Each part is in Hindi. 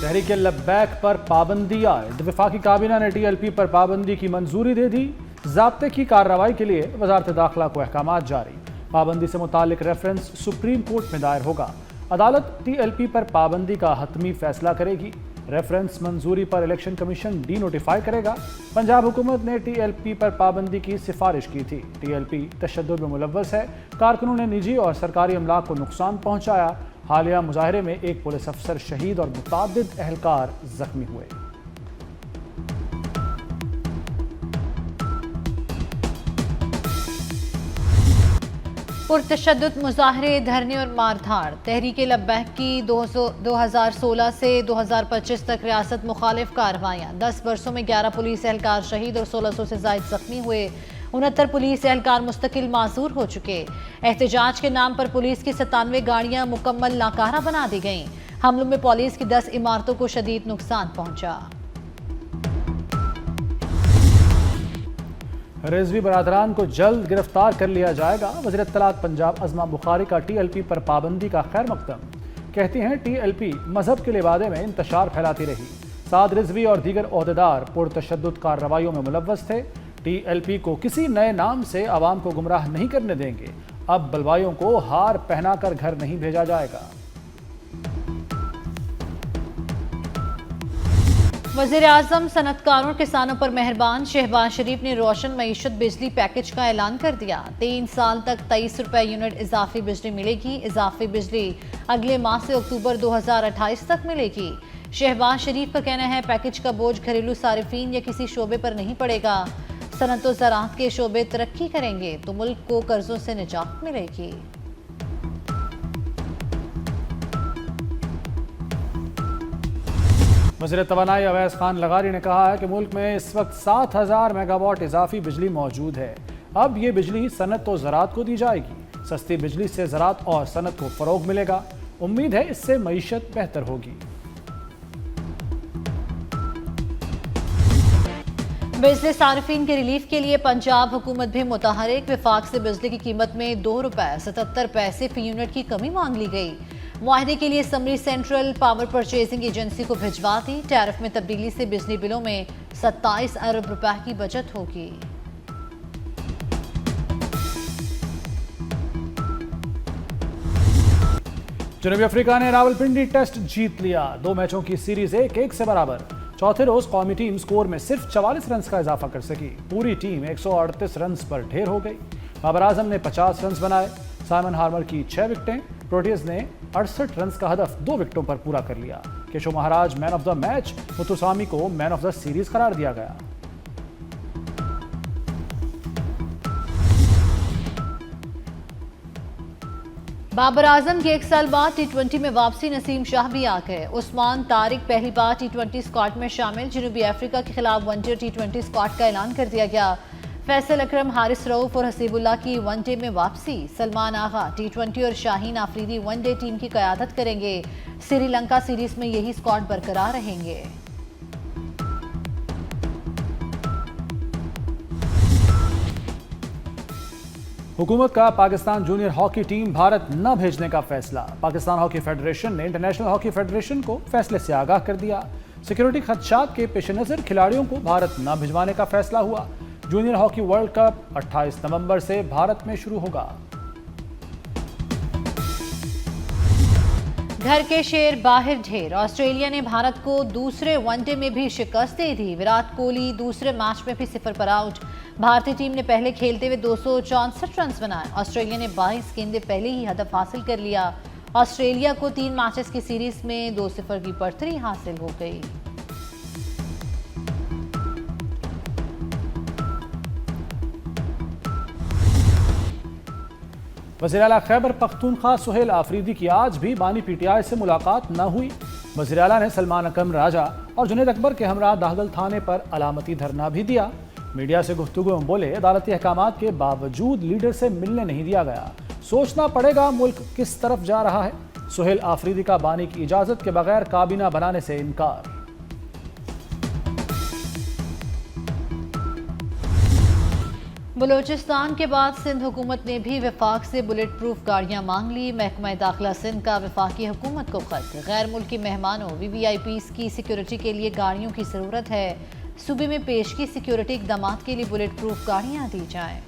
तहरीक लब्बैक पर पाबंदी आयद। वफाकी काबीना ने TLP पर पाबंदी की मंजूरी दे दी। ज़ाब्ते की कार्रवाई के लिए वजारत दाखिला को अहकामात जारी। पाबंदी से मुतालिक रेफरेंस सुप्रीम कोर्ट में दायर होगा। अदालत TLP पर पाबंदी का हतमी फैसला करेगी। रेफरेंस मंजूरी पर इलेक्शन कमीशन नोटिफाई करेगा। पंजाब हुकूमत ने TLP पर पाबंदी की सिफारिश की थी। TLP तशद्दुद में मुलव्वस है। कारकुनों ने निजी और सरकारी अमलाक को नुकसान पहुंचाया। हालिया मुजाहरे में एक पुलिस अफसर शहीद और मुतादिद अहलकार जख्मी हुए। पुरतशद्दुद मुजाहरे, धरने और मारधाड़। तहरीक लब्बैक की 2016 से 2025 तक रियासत मुखालिफ कार्रवाइयाँ। 10 वर्षों में 11 पुलिस एहलकार शहीद और 1600 से जायद जख्मी हुए। 69 पुलिस एहलकार मुस्तकिल मासूर हो चुके। एहतजाज के नाम पर पुलिस की 97 गाड़ियां मुकम्मल नाकारा बना दी गईं। हमलों में पुलिस की 10 इमारतों को शदीद नुकसान पहुंचा। रिजवी बरादरान को जल्द गिरफ्तार कर लिया जाएगा। वज़ीर इत्तलात पंजाब अज़मा बुखारी का TLP पर पाबंदी का खैर मकदम। कहती हैं TLP मजहब के लिबादे में इंतशार फैलाती रही। साद रिजवी और दीगर ओहदेदार पुरतशद्दुद कार्रवाइयों में मुलव्वस थे। TLP को किसी नए नाम से आवाम को गुमराह नहीं करने देंगे। अब बलवाइयों को हार पहनाकर घर नहीं भेजा जाएगा। वज़ीर आज़म सनतकारों किसानों पर मेहरबान। शहबाज शरीफ ने रोशन मईशत बिजली पैकेज का ऐलान कर दिया। 3 साल तक 23 रुपए यूनिट इजाफी बिजली मिलेगी। इजाफी बिजली अगले माह से अक्टूबर 2028 तक मिलेगी। शहबाज शरीफ का कहना है पैकेज का बोझ घरेलू सारिफीन या किसी शोबे पर नहीं पड़ेगा। सनत और ज़राअत के शोबे तरक्की करेंगे तो मुल्क को कर्जों से निजात मिलेगी। वज़ीर तवानाई अवैस खान लगारी ने कहा है कि मुल्क में इस वक्त 7000 मेगावाट इजाफी बिजली मौजूद है। अब ये बिजली सनत और ज़राअत को दी जाएगी। सस्ती बिजली से ज़राअत और सनत को फ़रोग मिलेगा। उम्मीद है इससे मईशत बेहतर होगी। बिजली सारिफीन के रिलीफ के लिए पंजाब हुकूमत भी मुतहरिक। विफाक से बिजली की कीमत में 2 रुपए 77 पैसे फी यूनिट की कमी मांग ली गई। मुआहदे के लिए summary central power purchasing agency को भिजवा दी। टैरिफ में तब्दीली से बिजली बिलों में 27 अरब रुपए की बचत होगी। जनूबी अफ्रीका ने रावलपिंडी टेस्ट जीत लिया। 2 मैचों की सीरीज 1-1 से बराबर। चौथे रोज कौमी टीम स्कोर में सिर्फ 44 रन का इजाफा कर सकी। पूरी टीम 138 रन पर ढेर हो गई। बाबर आजम ने 50 रन बनाए। साइमन हार्मर की 6 विकेटें। प्रोटियज ने 68 रन का हदफ 2 विकेटों पर पूरा कर लिया। Keshav Maharaj man of the match. Muthusamy को मैन ऑफ द सीरीज करार दिया गया। बाबर आजम के 1 साल बाद T20 में वापसी। नसीम शाह भी आ गए। उस्मान तारिक पहली बार T20 स्क्वाड में शामिल। जनूबी अफ्रीका के खिलाफ वनडे T20 स्क्वाड का ऐलान कर दिया गया। फैसल अकरम, हारिस रऊफ और हसीबुल्लाह की वनडे में वापसी। सलमान आगा T20 और शाहीन आफरीदी वनडे टीम की क़यादत करेंगे। श्रीलंका सीरीज में यही स्क्वाड बरकरार रहेंगे। हुकूमत का Pakistan junior hockey team Bharat न भेजने का फैसला। पाकिस्तान हॉकी फेडरेशन ने इंटरनेशनल हॉकी फेडरेशन को फैसले से आगाह कर दिया। सिक्योरिटी खदशात के पेश नज़र खिलाड़ियों को भारत न भिजवाने का फैसला हुआ। जूनियर हॉकी वर्ल्ड कप 28 नवंबर से भारत में शुरू होगा। घर के शेर बाहर ढेर। ऑस्ट्रेलिया ने भारत को दूसरे वनडे में भी शिकस्त दे दी। विराट कोहली दूसरे मैच में भी 0 पर आउट। भारतीय टीम ने पहले खेलते हुए 264 रन बनाए। ऑस्ट्रेलिया ने 22 गेंदें पहले ही हदफ हासिल कर लिया। ऑस्ट्रेलिया को 3 मैचेस की सीरीज में 2-0 की बढ़तरी हासिल हो गई। वज़ीर आला खैबर पख्तूनख्वा सुहेल आफरीदी की आज भी बानी PTI से मुलाकात न हुई। वज़ीर आला ने सलमान अकरम राजा और जुनैद अकबर के हमरा दाहगल थाने पर अलामती धरना भी दिया। मीडिया से गुफ्तगू में बोले, अदालती अहकामात के बावजूद लीडर से मिलने नहीं दिया गया। सोचना पड़ेगा मुल्क किस तरफ जा रहा है। सुहेल आफरीदी का बानी की इजाज़त के बगैर काबीना बनाने से इनकार। बलूचिस्तान के बाद सिंध हुकूमत ने भी वफाक से बुलेट प्रूफ गाड़ियां मांग ली। महकमा दाखिला सिंध का वफाकी हुकूमत को खत। गैर मुल्की मेहमानों VVIPs की सिक्योरिटी के लिए गाड़ियों की ज़रूरत है। सूबे में पेशगी सिक्योरिटी इकदाम के लिए बुलेट प्रूफ गाड़ियां दी जाएं।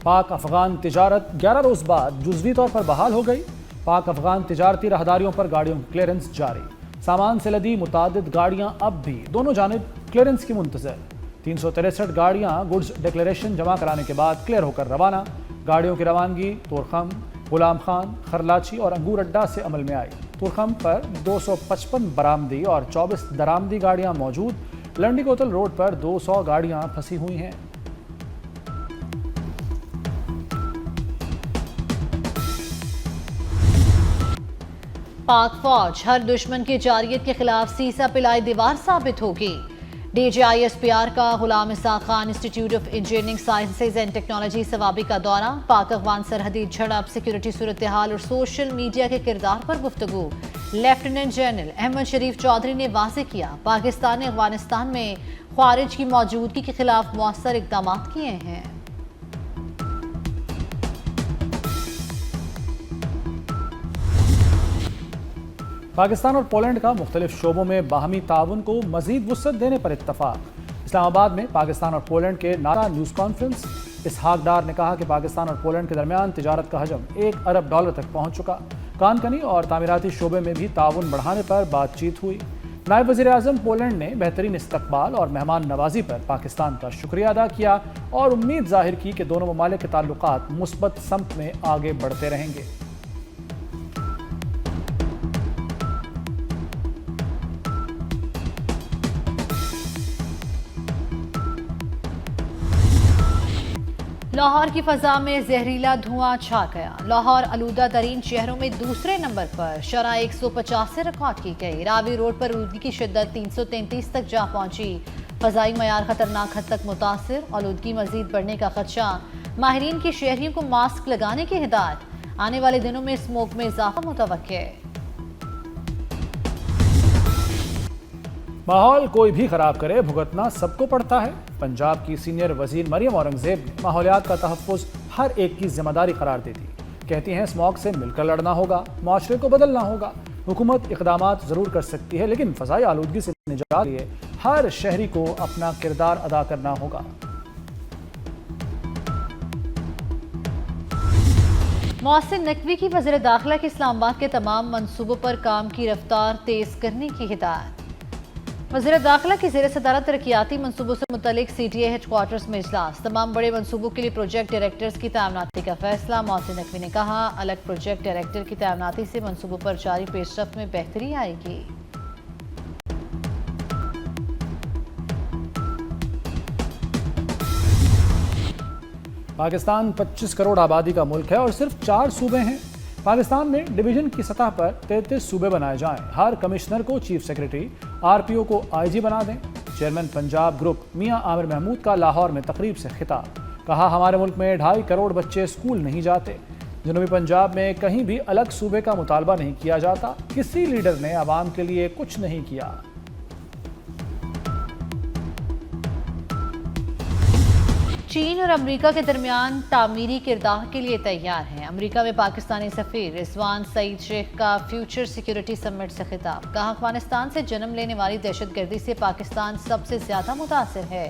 पाक अफगान तिजारत 11 रोज बाद जुज़वी तौर पर बहाल हो गई। पाक अफगान तिजारती राहदारियों पर गाड़ियों की क्लियरेंस जारी। सामान से लदी मुतादिद गाड़ियां अब भी दोनों जानिब क्लियरेंस की मुंतज़र। 363 गाड़ियां गुड्स डिक्लेरेशन जमा कराने के बाद क्लियर होकर रवाना। गाड़ियों की रवानगी तोरखम, गुलाम खान, खरलाची और अंगूर अड्डा से अमल में आई। तोरखम पर 255 बरामदी और 24 दरामदी गाड़ियां मौजूद। लंडी कोतल रोड पर 200 गाड़ियां फंसी हुई हैं। पाक फौज हर दुश्मन की जारियत के खिलाफ सीसा पिलाई दीवार साबित होगी। DGISPR का Ghulam Ishaq Khan institute of engineering sciences and technology Swabi का दौरा। पाक अफगान सरहदी झड़प, सिक्योरिटी सूरत हाल और सोशल मीडिया के किरदार पर गुफ्तगू। लेफ्टिनेंट जनरल अहमद शरीफ चौधरी ने वाज़ेह किया, पाकिस्तान ने अफगानिस्तान में ख्वारिज की मौजूदगी के खिलाफ मौसर इकदाम किए हैं। पाकिस्तान और पोलैंड का मुख्तलिफ शोबों में बाहमी ताउन को मजीद वुसअत देने पर इत्तफाक। इस्लामाबाद में पाकिस्तान और पोलैंड के नारा न्यूज़ कॉन्फ्रेंस। इसहाक डार ने कहा कि पाकिस्तान और पोलैंड के दरमियान तिजारत का हजम $1 अरब तक पहुँच चुका। कानकनी और तामीराती शोबे में भी ताउन बढ़ाने पर बातचीत हुई। नायब वज़ीर आज़म पोलैंड ने बेहतरीन इस्तकबाल और मेहमान नवाजी पर पाकिस्तान का शुक्रिया अदा किया और उम्मीद जाहिर की कि दोनों ममालिक के ताल्लुकात मुस्बत समत में आगे बढ़ते रहेंगे। लाहौर की फजा में जहरीला धुआं छा गया। लाहौर आलूदा तरीन शहरों में दूसरे नंबर पर। शरह 150 से रिकॉर्ड की गई। रावी रोड पर आलूदगी की शिद्दत 333 तक जा पहुंची। फजाई मयार खतरनाक हद तक मुतासिर। आलूदगी मजीद बढ़ने का खदशा। माहिरीन की शहरियों को मास्क लगाने की हिदायत। आने वाले दिनों में स्मोक में इजाफा मुतवक्के। माहौल कोई भी खराब करे भुगतना सबको पड़ता है। पंजाब की सीनियर वजीर मरियम औरंगजेब ने माहौलियात का तहफ़्फ़ुज़ हर एक की जिम्मेदारी करार दे दी। कहती हैं स्मॉग से मिलकर लड़ना होगा, माशरे को बदलना होगा। हुकूमत इक़दामात ज़रूर कर सकती है लेकिन फ़ज़ाई आलूदगी से निजात के लिए हर शहरी को अपना किरदार अदा करना होगा। मोहसिन नकवी की वज़ीर दाखिला के इस्लामाबाद के तमाम मनसूबों पर काम की रफ्तार तेज़ करने की हिदायत। वज़ीर दाखिला की ज़ेर सदारत तरक्याती मनसूबों से मुतल्लिक CTA हेडक्वार्टर्स में इजलास। तमाम बड़े मनसूबों के लिए प्रोजेक्ट डायरेक्टर्स की तैनाती का फैसला। मोहसिन नकवी ने कहा, अलग प्रोजेक्ट डायरेक्टर की तैनाती से मनसूबों पर जारी पेशरफ्त में बेहतरी आएगी। पाकिस्तान 25 करोड़ आबादी का मुल्क है और सिर्फ 4 सूबे हैं। पाकिस्तान में डिवीजन की सतह पर 33 सूबे बनाए जाएं। हर कमिश्नर को चीफ सेक्रेटरी, RPO को IG बना दें। चेयरमैन पंजाब ग्रुप मियां आमिर महमूद का लाहौर में तकरीब से खिताब। कहा, हमारे मुल्क में 2.5 करोड़ बच्चे स्कूल नहीं जाते। जनूबी पंजाब में कहीं भी अलग सूबे का मुतालबा नहीं किया जाता। किसी लीडर ने आवाम के लिए कुछ नहीं किया। चीन और अमेरिका के दरमियान तामीरी किरदार के लिए तैयार हैं। अमेरिका में पाकिस्तानी सफीर रिजवान सईद शेख का फ्यूचर सिक्योरिटी समिट से खिताब। कहा, अफगानिस्तान से जन्म लेने वाली दहशतगर्दी से पाकिस्तान सबसे ज्यादा मुतासिर है।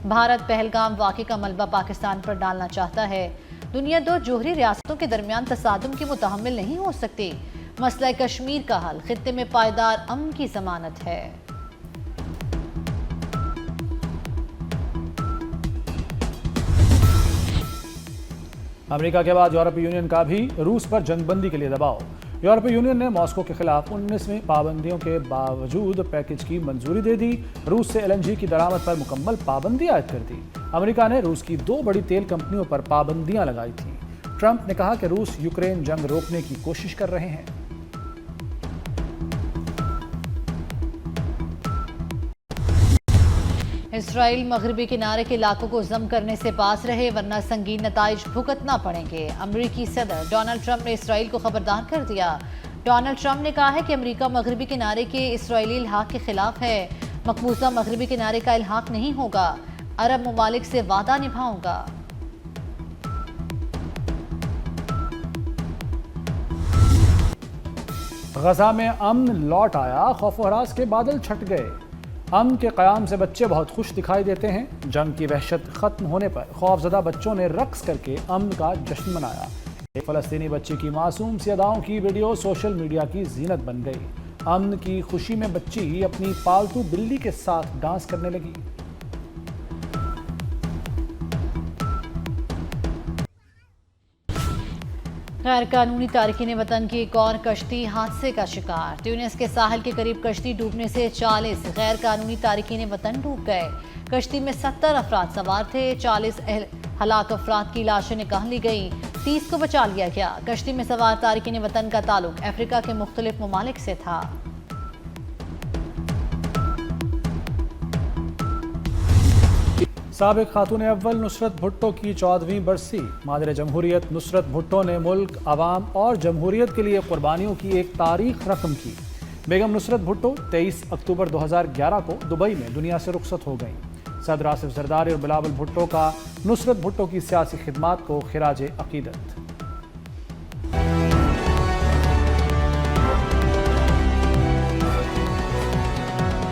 भारत पहलगाम वाक़े का मलबा पाकिस्तान पर डालना चाहता है। दुनिया दो जोहरी रियासतों के दरमियान तसादुम की मुतहम्मिल नहीं हो सकती। मसला कश्मीर का हल खित्ते में पायदार अमन की जमानत है। अमेरिका के बाद यूरोपीय यूनियन का भी रूस पर जंगबंदी के लिए दबाव। यूरोपीय यूनियन ने मॉस्को के खिलाफ 19वीं पाबंदियों के बावजूद पैकेज की मंजूरी दे दी। रूस से LNG की दरामद पर मुकम्मल पाबंदी आयद कर दी। अमेरिका ने रूस की 2 बड़ी तेल कंपनियों पर पाबंदियां लगाई थीं। ट्रंप ने कहा कि रूस यूक्रेन जंग रोकने की कोशिश कर रहे हैं। इसराइल मगरबी किनारे के इलाकों को जम करने से पास रहे वरना संगीन नताइज भुगतना पड़ेंगे। अमेरिकी सदर डोनाल्ड ट्रंप ने इसराइल को खबरदार कर दिया। डोनाल्ड ट्रंप ने कहा है कि अमेरिका मगरबी किनारे के इसराइली इल्हाक के खिलाफ है। मकबूजा मगरबी किनारे का इल्हाक नहीं होगा, अरब ममालिक से वादा निभाऊंगा। गजा में अमन लौट आया, खौफ हरास के बादल छट गए। अमन के क़याम से बच्चे बहुत खुश दिखाई देते हैं। जंग की वहशत खत्म होने पर खौफजदा बच्चों ने रक्स करके अमन का जश्न मनाया। एक फ़लस्तीनी बच्ची की मासूम सी अदाओं की वीडियो सोशल मीडिया की जीनत बन गई। अमन की खुशी में बच्ची अपनी पालतू बिल्ली के साथ डांस करने लगी। गैर कानूनी तारकीन वतन की एक और कश्ती हादसे का शिकार। ट्यूनिस के साहिल के करीब कश्ती डूबने से 40 गैर कानूनी तारकीन वतन डूब गए। कश्ती में 70 अफराद सवार थे। 40 हलाक अफराद की लाशें निकाल ली गई, 30 को बचा लिया गया। कश्ती में सवार तारकीन वतन का ताल्लुक अफ्रीका के मुख्तलिफ ममालिक से था। साबिक खातून अव्वल नुसरत भुट्टो की 14वीं बरसी। मादर जमहूरियत नुसरत भुट्टो ने मुल्क, अवाम और जमहूरियत के लिए कुर्बानियों की एक तारीख रकम की। बेगम नुसरत भुट्टो 23 अक्टूबर 2011 को दुबई में दुनिया से रुखसत हो गईं। सदर आसिफ जरदारी और बिलावल भुट्टो का नुसरत भुट्टो की सियासी खिदमात को खिराज अकीदत।